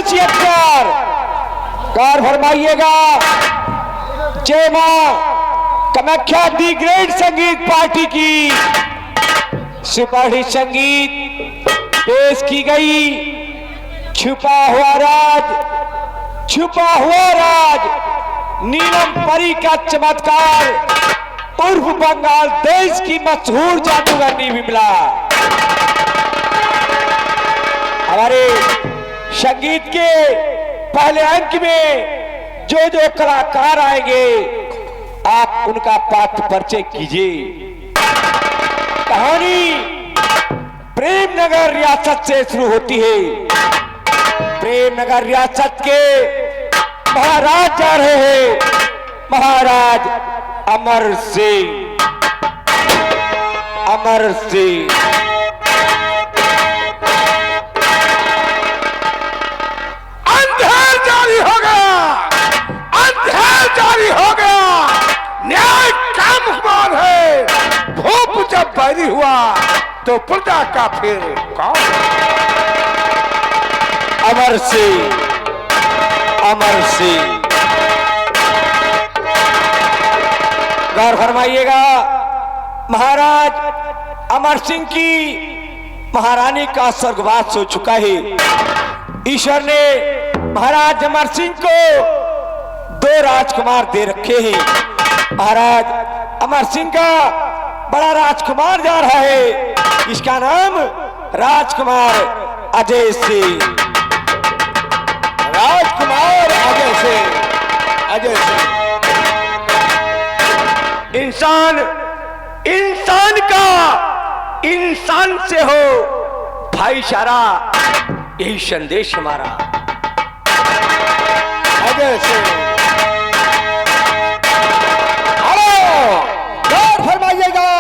76 car फरमाइएगा। जय मां Kamakhya the great संगीत पार्टी की सुपरहिट संगीत पेश की गई। छुपा हुआ राज नीलम परी का चमत्कार उर्फ बंगाल देश की मशहूर जादूगरनी विमला। हमारे संगीत के पहले अंक में जो जो कलाकार आएंगे आप उनका पाठ परिचय कीजिए। कहानी प्रेमनगर रियासत से शुरू होती है। प्रेमनगर रियासत के महाराज जा रहे हैं, महाराज अमर सिंह। अंधेर जारी हो गया, न्याय का मुकमान है। भूप जब बैरी हुआ तो प्रजा का फिर कौन? अमर सिंह गौर फरमाइएगा। महाराज अमर सिंह की महारानी का स्वर्गवास हो चुका है। ईश्वर ने महाराज अमर सिंह को 2 राजकुमार दे रखे हैं। महाराज अमर सिंह का बड़ा राजकुमार जा रहा है, इसका नाम राजकुमार अजय सिंह। राजकुमार अजय सिंह। इंसान से हो भाईचारा, यही संदेश हमारा। अजय सिंह गौर फरमाइएगा।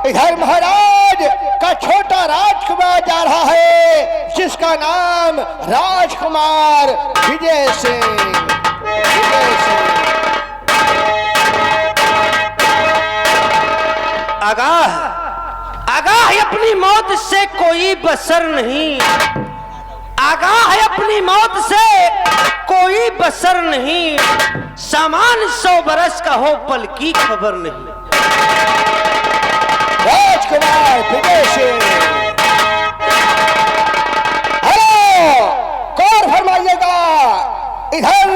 इधर महाराज का छोटा राजकुमार जा रहा है जिसका नाम राजकुमार विजय सिंह। आगाह है अपनी मौत से कोई बसर नहीं। आगाह है अपनी मौत से कोई बसर नहीं। सामान 100 बरस का हो पल की खबर नहीं। राजकुमार विजय सिंह। हेलो गौर फरमाइएगा। इधर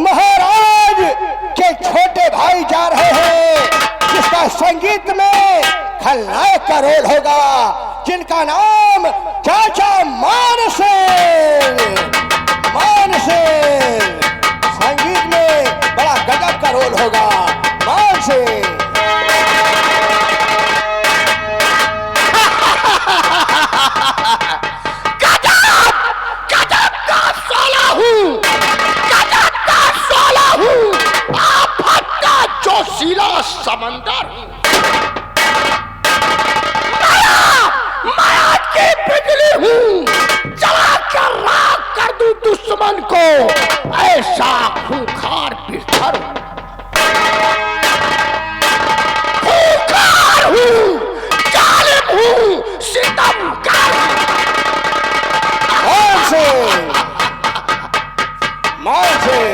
महाराज के छोटे भाई जा रहे हैं जिसका संगीत में खलनायक का रोल होगा, जिनका नाम चाचा मान सिंह। संगीत में बड़ा गजब का रोल होगा मान सिंह। गजब का साला हूँ, आफत का जोशीला समंदर हूँ। माया की बिजली हूँ, जला कर राख कर दूं दुश्मन को, ऐसा खूंखार बिस्तर हूँ। खूंखार हूँ, जालिम हूँ, सितमगार हूँ। मान सिंह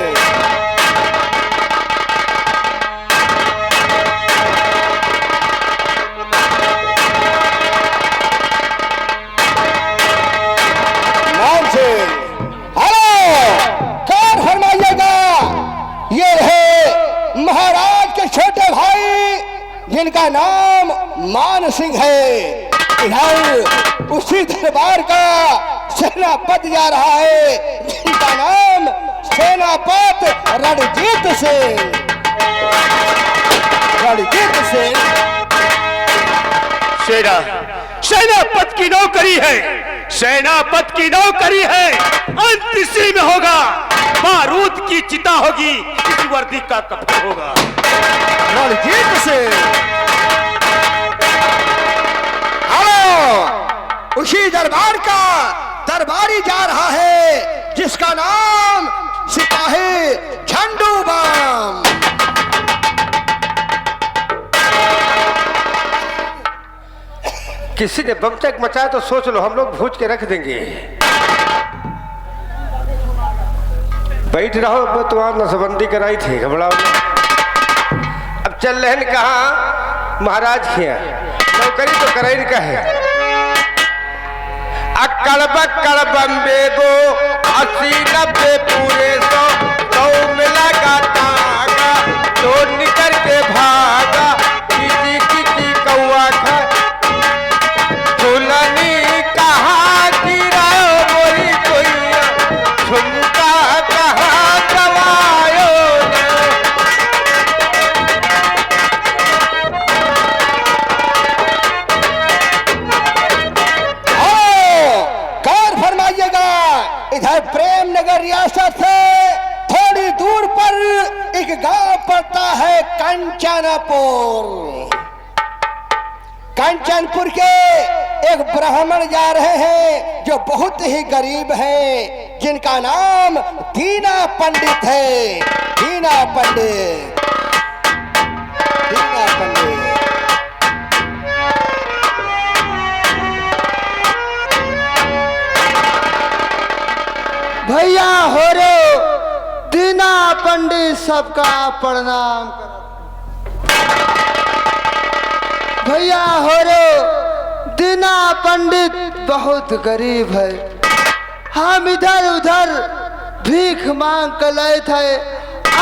महाराज के छोटे भाई जिनका नाम मान सिंह है। इधर उसी दरबार का सेनापति जा रहा है जिनका नाम सेनापति रणजीत सिंह। सेनापति की नौकरी है, सेनापति की नौकरी है। अंत इसी में होगा, बारूद की चिता होगी, इस वर्दी का कफन होगा। रणजीत सिंह उसी दरबार का दरबारी जा रहा है जिसका नाम सिपाही झंडू बम। किसी ने बम तक मचाया तो सोच लो हम लोग भूज के रख देंगे। बैठ रहो, वो तुम्हारा नसबंदी कराई थी घबराओ। अब चल रहन कहा महाराज खिया नौकरी तो कराई का है। अक्कड़ बक्कड़ बम्बे दो 80-90 पूरे 100 मिला का तागा चोर निकल के भागा किसी किसी कौआ खा झूलनी कहाँ गिरा मोरी कोइया झुमका कहाँ गवायो गौर फरमाइएगा। इधर प्रेम नगर रियासत से थोड़ी दूर पर एक गांव पड़ता है कंचनपुर। कंचनपुर के एक ब्राह्मण जा रहे हैं जो बहुत ही गरीब हैं, जिनका नाम दीना पंडित है। दीना पंडित, दीना पंडित। भैया हो रे दीना पंडित सबका प्रणाम कर। भैया हो रे दीना पंडित बहुत गरीब है। हम इधर उधर भीख मांग कर लाए थे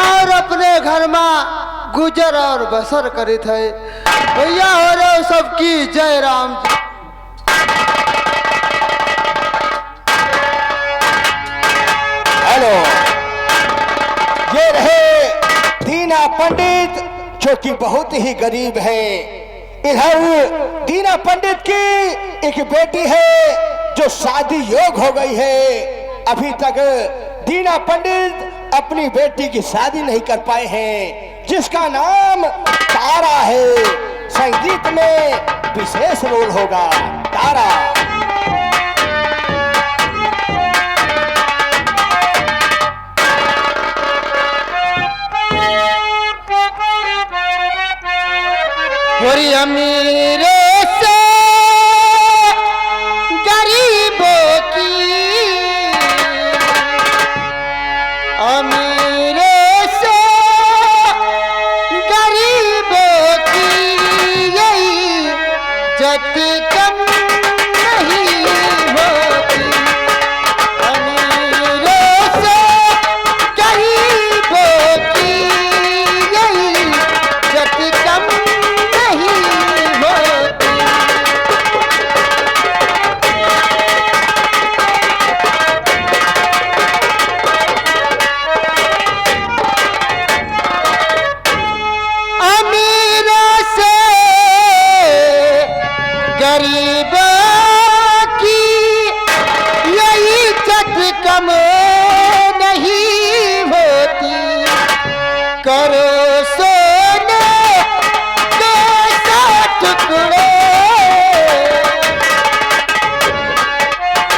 और अपने घर में गुजर और बसर करे थे। भैया हो रे सबकी जय राम जी। हेलो, ये रहे दीना पंडित जो कि बहुत ही गरीब है। इधर दीना पंडित की एक बेटी है जो शादी योग हो गई है। अभी तक दीना पंडित अपनी बेटी की शादी नहीं कर पाए हैं, जिसका नाम तारा है। संगीत में विशेष रोल होगा तारा। थोड़ी अमीरों से गरीबों की, अमीरों से गरीबों की यही जत कम नहीं होती। अमीरों से गरीबों की यही जत कम नहीं होती। अमीरों से गरीबों की यही जत कम नहीं होती। करो सोने टुकड़े,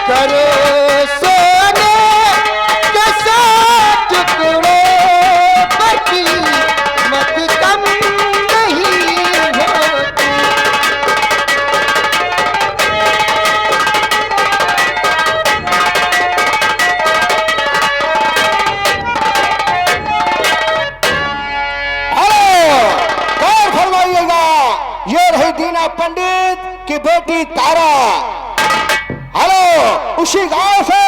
करो सोने के 100 टुकड़े, बची मत कम नहीं होती। गौर फरमाइएगा। ये रही दीना पंडित की बेटी तारा। हेलो, उसी गांव से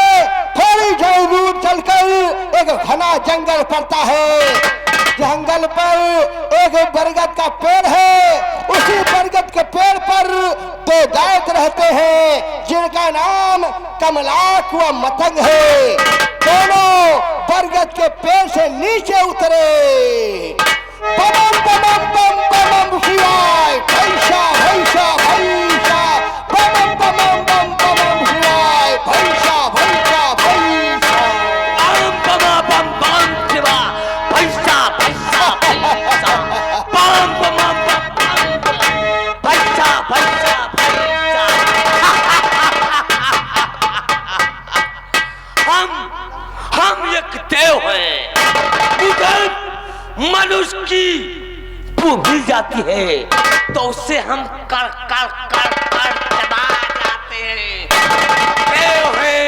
थोड़ी दूर चलकर एक घना जंगल पड़ता है। जंगल पर एक बरगद का पेड़ है। उसी बरगद के पेड़ पर 2 दैत्य रहते हैं, जिनका नाम कमलाक व मतंग है। दोनों बरगद के पेड़ से नीचे उतरे। बम बम बम बम शिवाय, भैसा भैसा भैसा, बम बम बम बम शिवाय, भैसा भैसा भैसा, बम बम बम शिवा भैसा भैसा भैसा, बम बम बम भैसा भैसा भैसा। हम एक देव हैं। उधर मनुष्य की भूल जाती है तो उससे हम कर कर कर कर चबा जाते हैं। देव है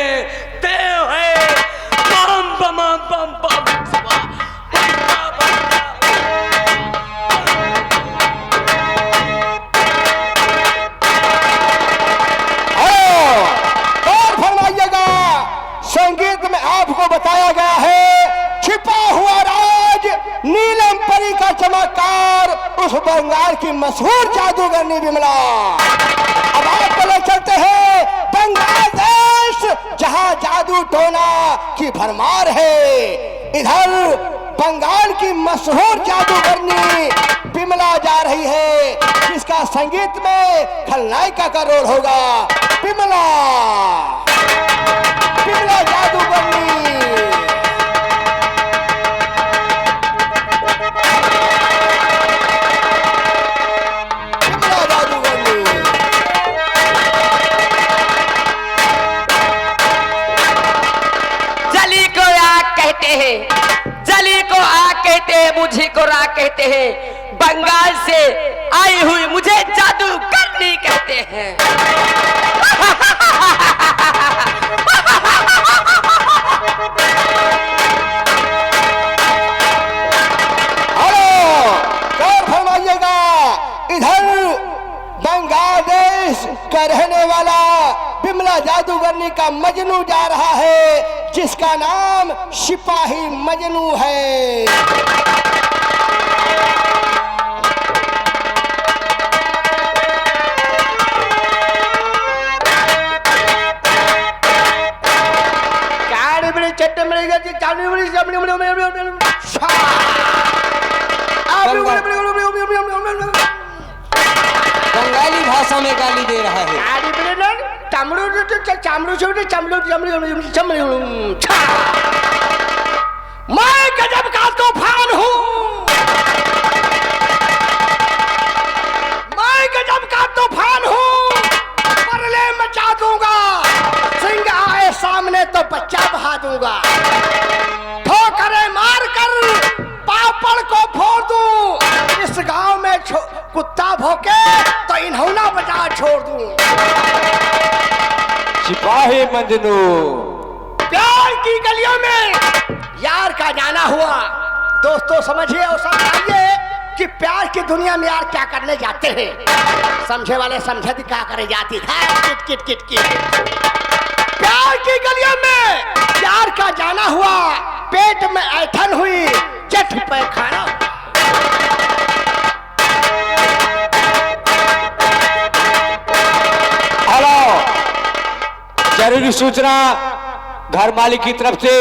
बम बम बम बम। संगीत में आपको बताया गया है छिपा हुआ राज नीलम परी का चमत्कार उस बंगाल की मशहूर जादूगरनी विमला। अब आपको ले चलते हैं बंगाल देश जहां जादू टोना की भरमार है। इधर बंगाल की मशहूर जादूगरनी विमला जा रही है जिसका संगीत में खलनायिका का रोल होगा। विमला, विमला जादूगरनी। विमला जादूगरनी। जली को आग कहते हैं, जली को आग कहते हैं, मुझे को राग कहते हैं। बंगाल से आई हुई मुझे जादू करनी कहते हैं। हेलो, गौर फरमाइएगा, इधर बांग्लादेश का रहने वाला विमला जादूगरनी का मजनू जा रहा है जिसका नाम सिपाही मजनू है। बंगाली भाषा में गाली दे रहा है। मैं गजब का तूफान हूँ, मैं गजब का तूफान हूँ, परले मचा दूंगा, सिंह आए सामने तो बच्चा बहा दूंगा, ठोकरे मार कर पापड़ को फोड़ दूं, इस गांव में कुत्ता भौंके तो इन्होंने बजा छोड़ दूं। सिपाही मजनू। प्यार की गलियों में यार का जाना हुआ। दोस्तों समझिए और समझाइए कि प्यार की दुनिया में यार क्या करने जाते हैं। समझे वाले समझे क्या करे जाती है किट किट किट किट। प्यार की गलियों में प्यार का जाना हुआ, पेट में ऐठन हुई, चट पे खाना। हेलो, जरूरी सूचना घर मालिक की तरफ से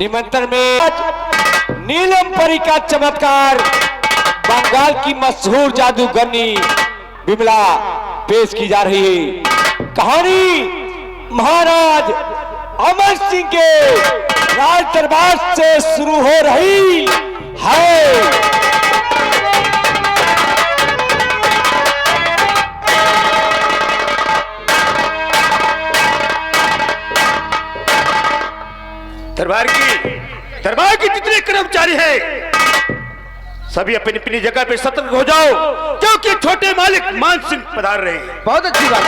निमंत्रण में नीलम परी का चमत्कार बंगाल की मशहूर जादूगरनी विमला पेश की जा रही है। कहानी महाराज अमर सिंह के राज दरबार से शुरू हो रही है। दरबार की जितने कर्मचारी हैं सभी अपनी अपनी जगह पे सतर्क हो जाओ क्योंकि छोटे मालिक मान सिंह पधार रहे हैं। बहुत अच्छी बात।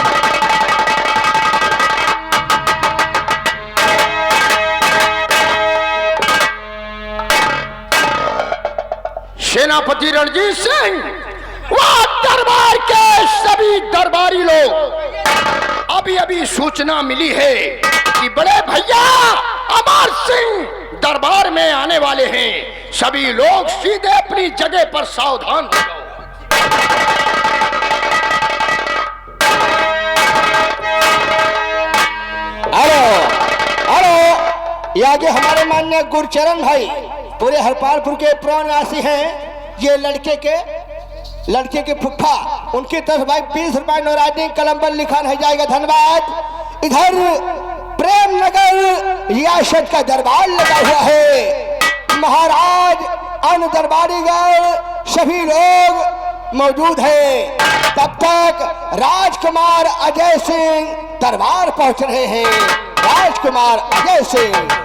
सेनापति रणजीत सिंह, वह दरबार के सभी दरबारी लोग, अभी अभी सूचना मिली है कि बड़े भैया अमर सिंह दरबार में आने वाले हैं। सभी लोग सीधे अपनी जगह पर सावधान हो जाओ। हेलो हेलो, ये आगे हमारे माननीय गुरचरण भाई पूरे हरपालपुर के प्रवासी हैं। ये लड़के के फुफ्फा, उनकी तरफ भाई 20 रुपए नौरानी कलम पर लिखा रह जाएगा, धन्यवाद। इधर प्रेम नगर रियासत का दरबार लगा हुआ है। महाराज अन्य दरबारीगण सभी लोग मौजूद हैं। तब तक राजकुमार अजय सिंह दरबार पहुंच रहे हैं। राजकुमार अजय सिंह।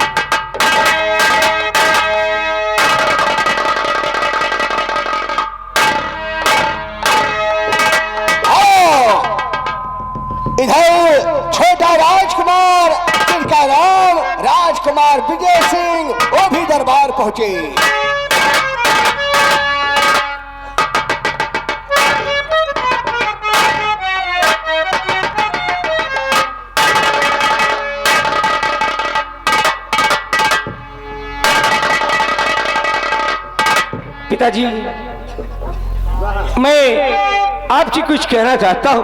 इधर छोटा राजकुमार जिनका नाम राजकुमार विजय सिंह, वो भी दरबार पहुंचे। पिताजी, मैं आपसे कुछ कहना चाहता हूँ।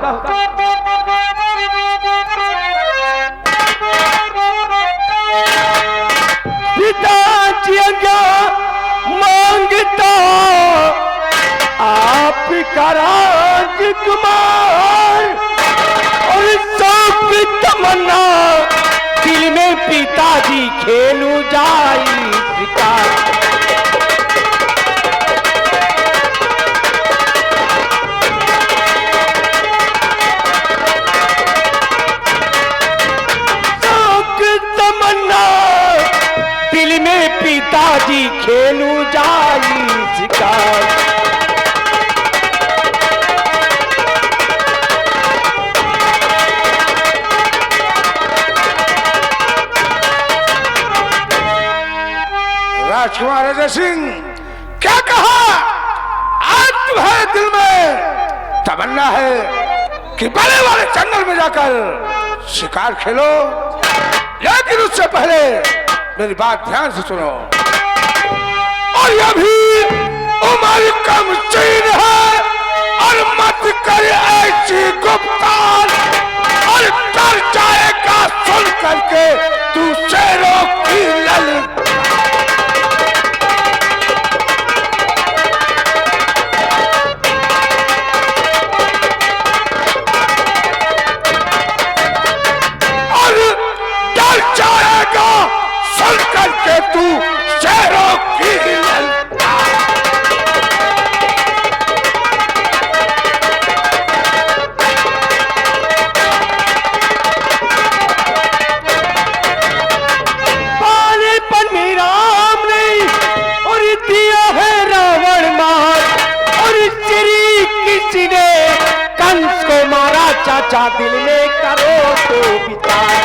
पिताजी आज्ञा मांगता आपका राजकुमार, और शौक तमन्ना दिल में पिताजी खेलू जाई शिकार। शौक तमन्ना दिल में पिताजी खेलू जाई शिकार। राजकुमार अजय सिंह, क्या कहा? आज तुम्हारे दिल में तमन्ना है कि बड़े वाले जंगल में जाकर शिकार खेलो, लेकिन उससे पहले मेरी बात ध्यान से सुनो। और यह भी उम्र कम चीन है, और मत कर ऐसी गुप्तान, और डर जाएगा सुन करके तू शेरों की ललकार। सुन करके तू शेरों की ललकार। बालेपन में राम ने और दिया है रावण मार, और श्री किसी ने कंस को मारा चाचा, दिल में करो तो विचार।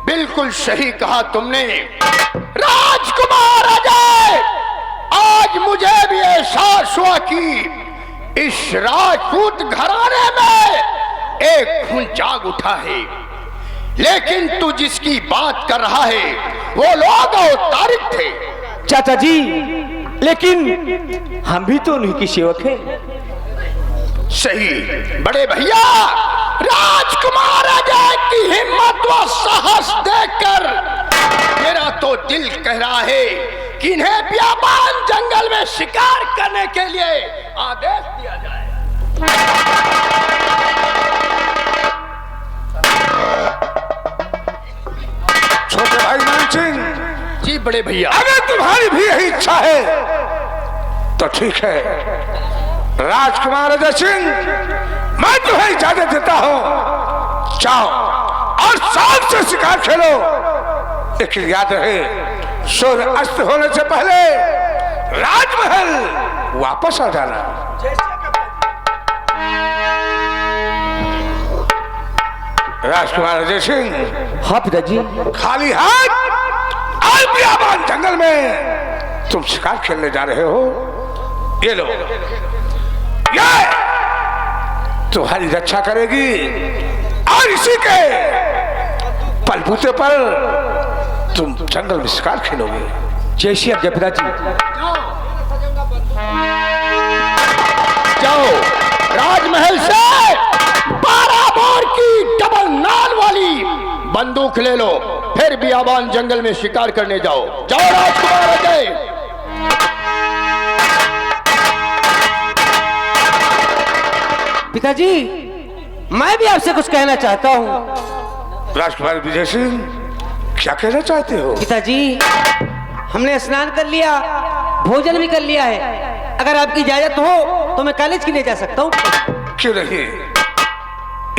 बिल्कुल सही कहा तुमने राजकुमार अजय। आज मुझे भी एहसास हुआ कि इस राजपूत घराने में एक खून जाग उठा है, लेकिन तू जिसकी बात कर रहा है वो लोग तारिक थे। चाचा जी, लेकिन हम भी तो उन्हीं की सेवक हैं। सही बड़े भैया, राजकुमार अजय की हिम्मत व साहस देखकर मेरा तो दिल कह रहा है कि इन्हें बियाबान जंगल में शिकार करने के लिए आदेश दिया जाए। छोटे भाई मान सिंह जी बड़े भैया, अगर तुम्हारी भी यही इच्छा है तो ठीक है। राजकुमार अजय सिंह, मैं तुम्हें इजाजत देता हूं, जाओ और शौक से शिकार खेलो, लेकिन याद रहे सूर्य अस्त होने से पहले राजमहल वापस आ जाना। राजकुमार अजय सिंह, हाँ पिताजी। खाली हाथ और बियाबान जंगल में तुम शिकार खेलने जा रहे हो। ये लो, ये तुम्हारी रक्षा करेगी, और इसी के बलबूते पर तुम जंगल में शिकार खेलोगे। जैसी आप पिताजी। जाओ राजमहल से 12 बोर की डबल नाल वाली बंदूक ले लो, फिर बियाबान जंगल में शिकार करने जाओ। जाओ राजकुमार अजय। पिताजी, मैं भी आपसे कुछ कहना चाहता हूँ। राजकुमार विजय सिंह, क्या कहना चाहते हो? पिताजी, हमने स्नान कर लिया, भोजन भी कर लिया है। अगर आपकी इजाजत हो तो मैं कॉलेज के लिए जा सकता हूँ। क्यों नहीं,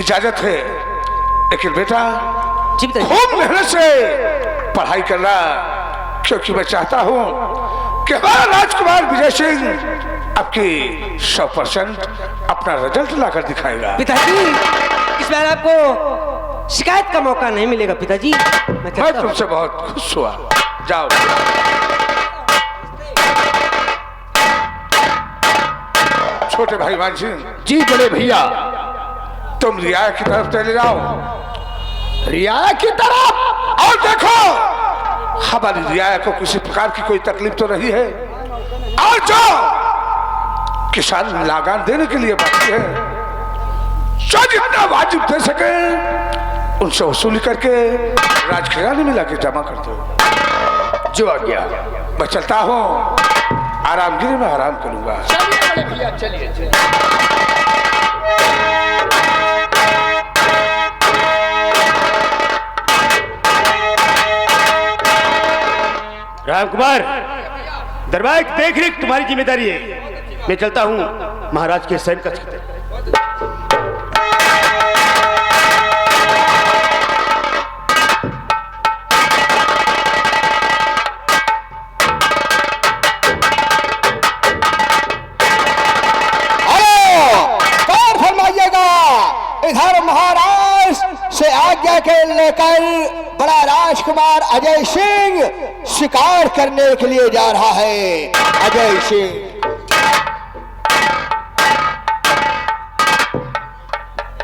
इजाजत है, लेकिन बेटा जी पिताजी। खूब मेहनत से पढ़ाई करना, क्योंकि मैं चाहता हूँ कि हमारा राजकुमार विजय सिंह आपकी 100% अपना रिजल्ट लाकर दिखाएगा। पिताजी, इस बार आपको शिकायत का मौका नहीं मिलेगा पिताजी। मैं तुमसे बहुत खुश हुआ। जाओ। छोटे भाई मान सिंह जी, बड़े भैया, तुम रियाया की तरफ चले जाओ, रियाया की तरफ, और देखो हमारी रियाया को किसी प्रकार की कोई तकलीफ तो नहीं है, और जो किसान लागान देने के लिए बाकी है, जो जितना वाजिब दे सके उनसे वसूली करके राजखजाने में लाके जमा कर दो। जो आ गया मैं चलता हूँ, आरामगिरी में आराम करूंगा। रामकुमार, दरबार की देख रेख तुम्हारी जिम्मेदारी है। मैं चलता हूँ महाराज के सैन कक्ष की। इधर महाराज से आज्ञा के लेकर बड़ा राजकुमार अजय सिंह शिकार करने के लिए जा रहा है। अजय सिंह,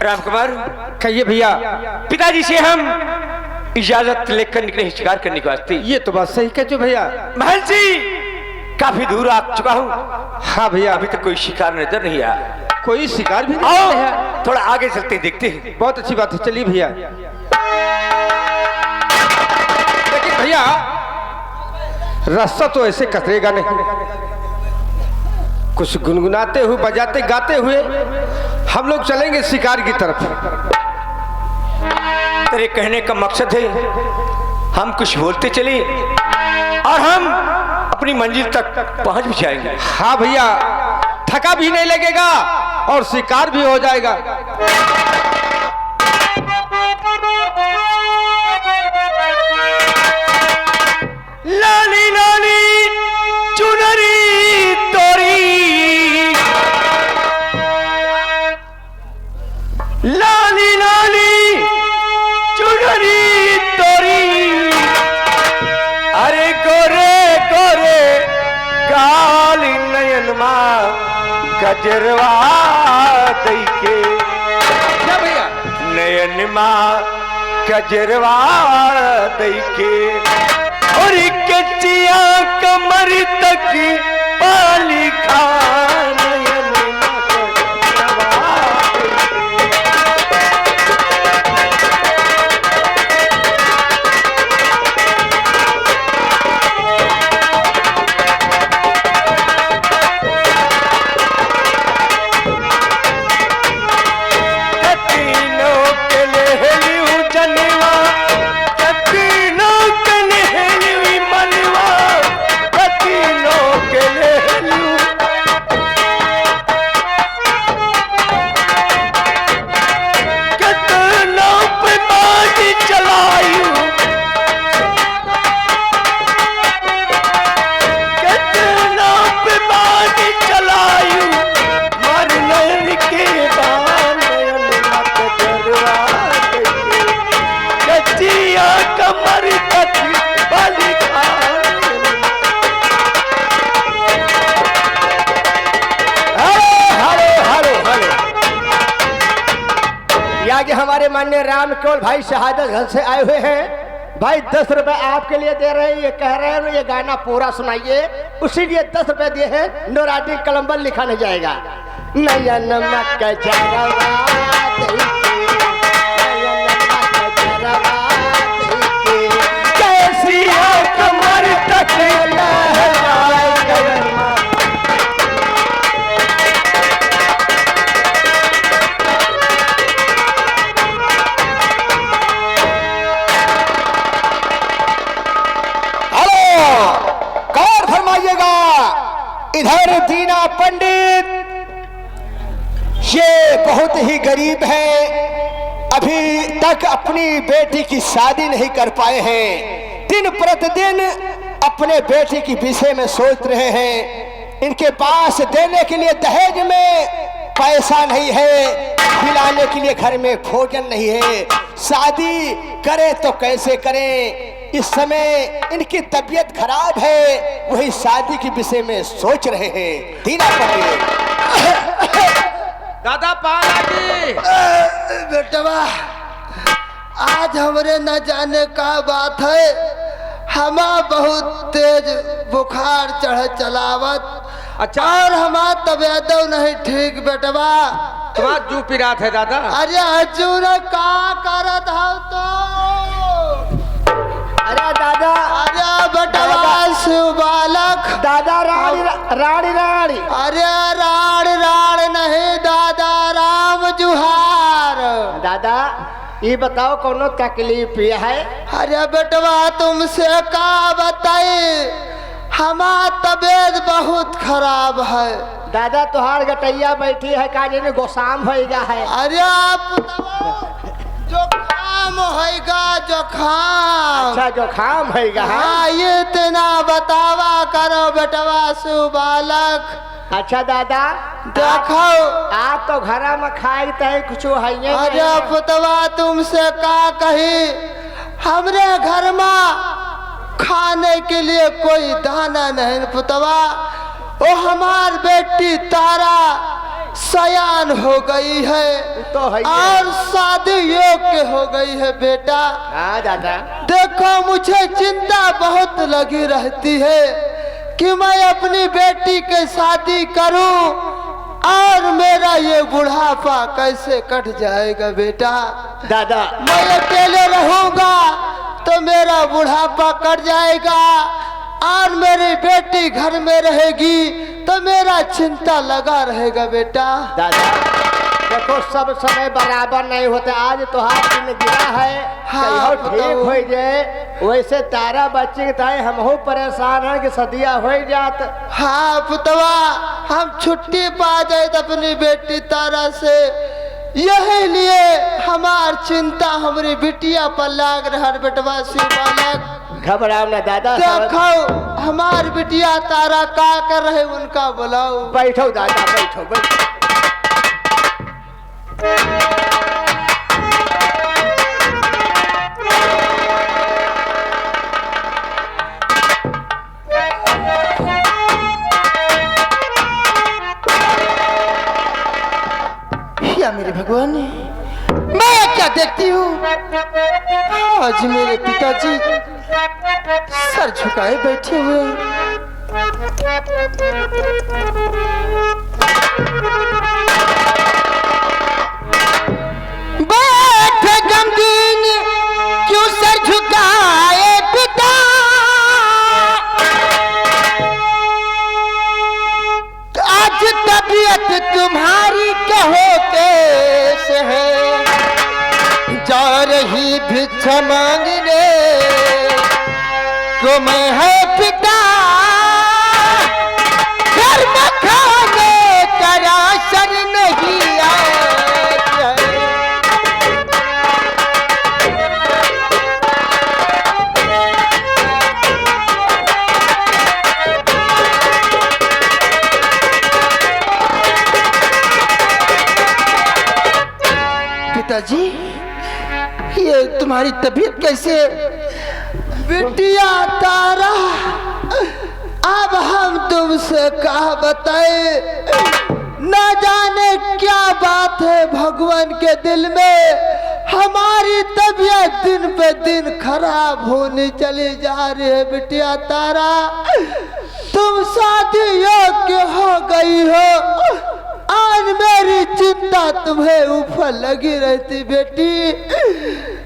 रामकुमार कहिए भैया, पिताजी से हम इजाजत लेकर निकले शिकार करने के वास्ते। ये तो बात सही कहते हो भैया। महल जी काफी दूर आ चुका हूँ। हाँ भैया, अभी तक कोई शिकार नजर नहीं आया। कोई शिकार भी नहीं है। थोड़ा आगे चलते देखते हैं। बहुत अच्छी बात है, चलिए भैया। लेकिन भैया रास्ता तो ऐसे कतरेगा नहीं, कुछ गुनगुनाते हुए बजाते गाते हुए हम लोग चलेंगे शिकार की तरफ। तेरे कहने का मकसद है हम कुछ बोलते चले और हम अपनी मंजिल तक पहुंच भी जाएंगे। हाँ भैया, थका भी नहीं लगेगा और शिकार भी हो जाएगा। लाली लाली चुनरी तोरी, लाली लाली चुनरी तोरी, अरे गोरे गोरे काली नयन माँ गजरवा दई के, क्या भैया? नयन माँ गजरवा दई के, और कचिया कमर तक पाली खा, नयन माँ गजरवा हमारे माननीय राम केवल भाई शहादत घर से आए हुए हैं। भाई 10 रुपए आपके लिए दे रहे हैं, ये कह रहे हैं ये गाना पूरा सुनाइए, उसी लिए 10 रुपए दिए हैं। नोराटी कलम्बल लिखा नहीं जाएगा। नयन कमर तक इधर दीना पंडित ये बहुत ही गरीब है, अभी तक अपनी बेटी की शादी नहीं कर पाए हैं। दिन प्रतिदिन अपने बेटी की विषय में सोच रहे हैं। इनके पास देने के लिए दहेज में पैसा नहीं है, खिलाने के लिए घर में भोजन नहीं है। शादी करें तो कैसे करें? इस समय इनकी तबीयत खराब है, वही शादी के विषय में सोच रहे हैं। दीना पंडित दादा पाला जी। बेटवा आज हमरे न जाने का बात है, हमा बहुत तेज बुखार चढ़ चलावत। अच्छा। और हमार तबियत नहीं ठीक बेटवा। तुम्हारा जू पिरात है दादा। अरे हजूर का करत हो तो? अरे दादा, अरे बेटवा शिव बालक। दादा रानी रानी। अरे राड़ राड़ नहीं दादा, राम जुहार। दादा ये बताओ कोनो तकलीफ है? अरे बेटवा तुमसे का बताई, हमार तबीयत बहुत खराब है। दादा तुहार गटैया बैठी है काजे में गोसाम होएगा है। अरे आप जोखाम होएगा जोखाम। अच्छा जोखाम होएगा। हाँ ये इतना बतावा करो बेटवा शिव बालक। अच्छा दादा देखो आप तो घरा में खाए तय कुछ है। अरे पुतवा तुमसे का कही, हमरे घर में खाने के लिए कोई दाना नहीं पुतवा। वो हमार बेटी तारा सयान हो गई है तो है और शादी योग्य हो गई है बेटा। हाँ दादा। देखो मुझे चिंता बहुत लगी रहती है कि मैं अपनी बेटी के शादी करूं और मेरा ये बुढ़ापा कैसे कट जाएगा बेटा। दादा मैं अकेले रहूंगा तो मेरा बुढ़ापा कट जाएगा और मेरी बेटी घर में रहेगी तो मेरा चिंता लगा रहेगा बेटा। दादा देखो सब समय बराबर नहीं होते। आज तुहार दिन गिरा है। हाँ, कहियो ठीक हो जाए वैसे तारा बच्चे के ताए हम परेशान है कि सदिया हो जात। हाँ पुतवा हम छुट्टी पा जाए अपनी बेटी तारा से, यही लिए हमार चिंता हमारी बिटिया पर लाग रहा बेटवा शिव बालक। घबराओ ना दादा। देखो हमार बिटिया तारा का कर रहे उनका बुलाओ। बैठो दादा बैठो बैठो। या मेरे भगवान, मैं क्या देखती हूँ, आज मेरे पिताजी सर झुकाए बैठे हुए। बैठे गमगीन क्यों सर झुकाए पिता, आज तबीयत तुम्हारी कहो कैसे है, जा रही भिक्षा मांगने को मैं है पिता, घर में खाने का राशन नहीं आया। पिताजी ये तुम्हारी तबीयत कैसे? बिटिया तारा अब हम तुमसे कहा बताए, न जाने क्या बात है भगवान के दिल में, हमारी तबीयत दिन पे दिन खराब होने चली जा रही है। बिटिया तारा तुम शादी योग्य हो गई हो, आज मेरी चिंता तुम्हें ऊपर लगी रहती बेटी।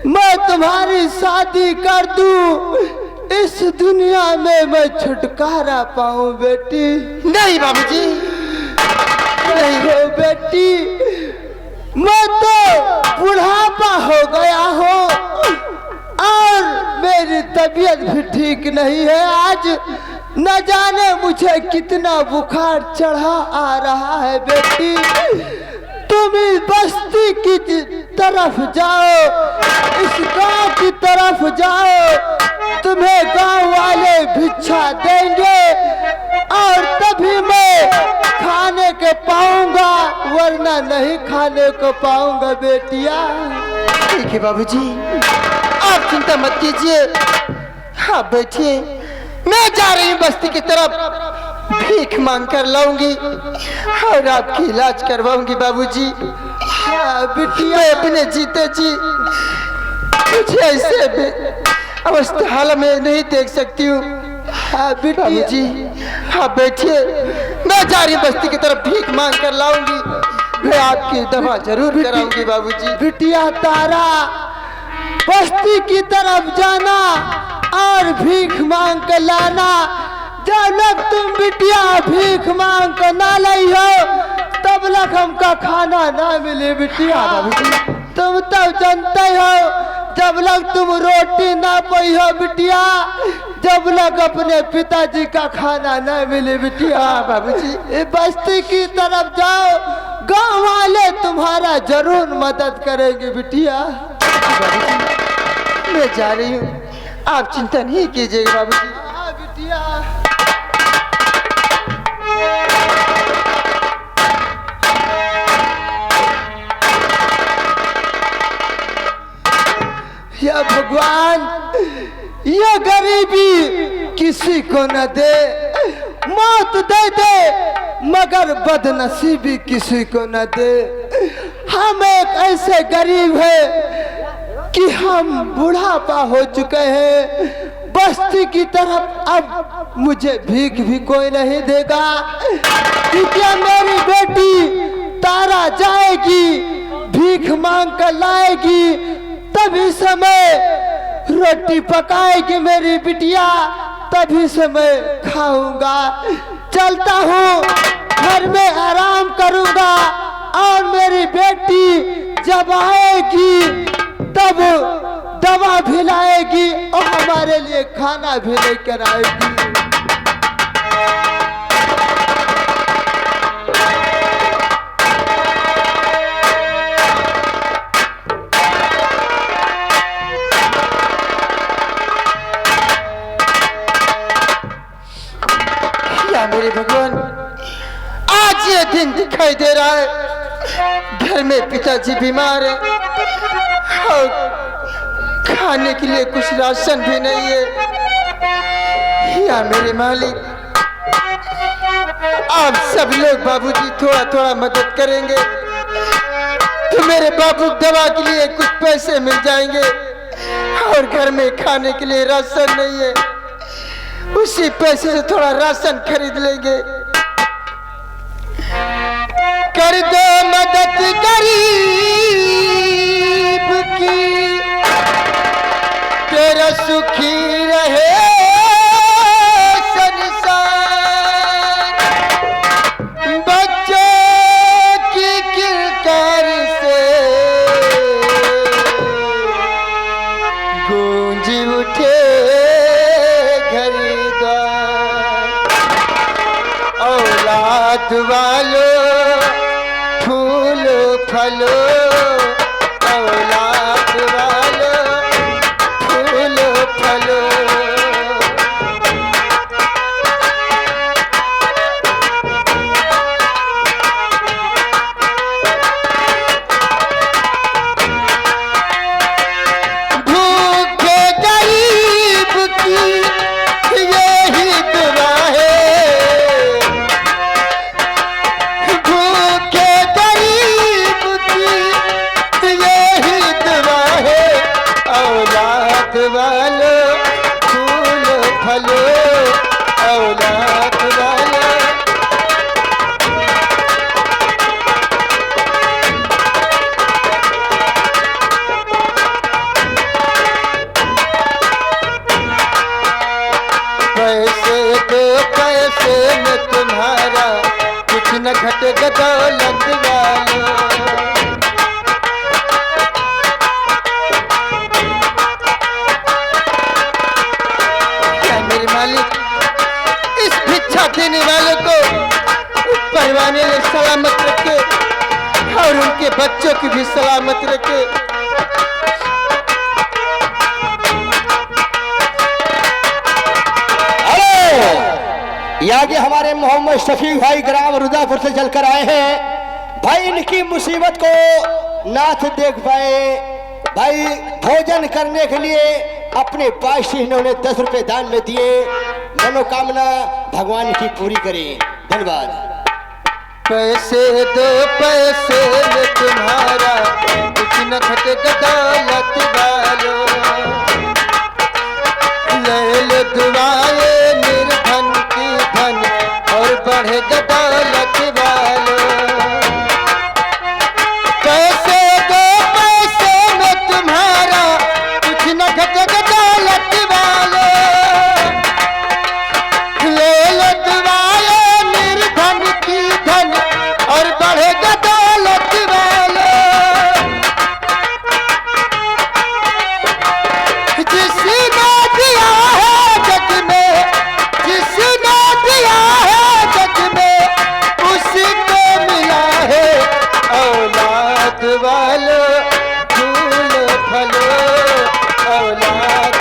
मैं तुम्हारी शादी कर दूं, इस दुनिया में मैं छुटकारा पाऊं बेटी। नहीं बाबूजी, नहीं हो बेटी, मैं तो बुढ़ापा हो गया हूँ और मेरी तबीयत भी ठीक नहीं है। आज न जाने मुझे कितना बुखार चढ़ा आ रहा है बेटी। तुम इस बस्ती की तरफ जाओ, इस गांव की तरफ जाओ, तुम्हें गांव वाले भिक्षा देंगे और तभी मैं खाने के पाऊंगा, वरना नहीं खाने को पाऊंगा बेटिया। ठीक है बाबूजी, आप चिंता मत कीजिए, हाँ बैठिए, मैं जा रही हूँ बस्ती की तरफ। भीख मांग कर लाऊंगी और आपकी इलाज करवाऊंगी बाबूजी। हाँ बिटिया, मैं अपने जीते जी मुझे ऐसे अवस्था हाल में नहीं देख सकती हूँ। हाँ बिटिया जी, हाँ बैठिए, मैं जा रही बस्ती की तरफ भीख मांग कर लाऊंगी। मैं आपकी दवा जरूर कराऊंगी बाबूजी। बिटिया तारा, बस्ती की तरफ जाना और भीख मांग कर लाना। जब तक तुम बिटिया भीख मांग कर ना लाई हो तब तक हमका खाना ना मिले बिटिया। तुम तब जानते हो जब लग तुम रोटी ना पाई हो बिटिया, जब लग अपने पिताजी का खाना ना मिले बिटिया। बाबूजी बस्ती की तरफ जाओ, गांव वाले तुम्हारा जरूर मदद करेंगे बिटिया। मैं जा रही हूँ, आप चिंता नहीं कीजिएगा बाबूजी। हाँ बिटिया। या भगवान, ये गरीबी किसी को न दे, मौत दे दे मगर बदनसीबी किसी को न दे। हम एक ऐसे गरीब है कि हम बुढ़ापा हो चुके हैं, बस्ती की तरफ अब मुझे भीख भी कोई नहीं देगा। क्या मेरी बेटी तारा जाएगी, भीख मांग कर लाएगी, तभी समय रोटी पकाएगी मेरी बिटिया, तभी समय खाऊंगा। चलता हूँ, घर में आराम करूंगा और मेरी बेटी जब आएगी तब दवा भी लाएगी और हमारे लिए खाना भी लेकर आएगी। मेरे भगवान, आज ये दिन दिखाई दे रहा है, घर में पिताजी बीमार है और खाने के लिए कुछ राशन भी नहीं है। या मेरे मालिक, आप सब लोग बाबूजी थोड़ा थोड़ा मदद करेंगे तो मेरे बाबू दवा के लिए कुछ पैसे मिल जाएंगे और घर में खाने के लिए राशन नहीं है, उसी पैसे से थोड़ा राशन खरीद लेंगे। कर दो मदद गरीब की, तेरा सुखी रहे संसार। बच्चों की किलकार से गूंज उठे औलाद वालो फूल फलो, औलाद वालो फूल फलो। भूखे गरीब की यही दुआ है, वालो फूल फलो, औलाद वालो। पैसे दो पैसे में तुम्हारा कुछ न घटेगा दौलत वालो। इस भिक्षा देने वालों को परवाने ने सलामत रखे और उनके बच्चों की भी सलामत रखे। यहाँ के हमारे मोहम्मद शफीक भाई ग्राम रुदापुर से चलकर आए हैं। भाई इनकी मुसीबत को नाथ देख पाए, भाई भोजन करने के लिए अपने पास से इन्होंने 10 रुपए दान में दिए, मनोकामना भगवान की पूरी करें। धन्यवाद। पैसे दो पैसे में तुम्हारा कुछ न घटेगा दौलत वालों, ले लो दुआएं निर्धन की धन और बढ़ेगा दौलत वालों। पैसे दो पैसे में तुम्हारा कुछ न घटेगा दौलत वालों, ले लो दुआएं निर्धन की धन और बढ़ेगा दौलत वालों। जिसने दिया है जग में, जिसने दिया है जग में, उसी को मिला है औलाद वालों, फूल फलो औलाद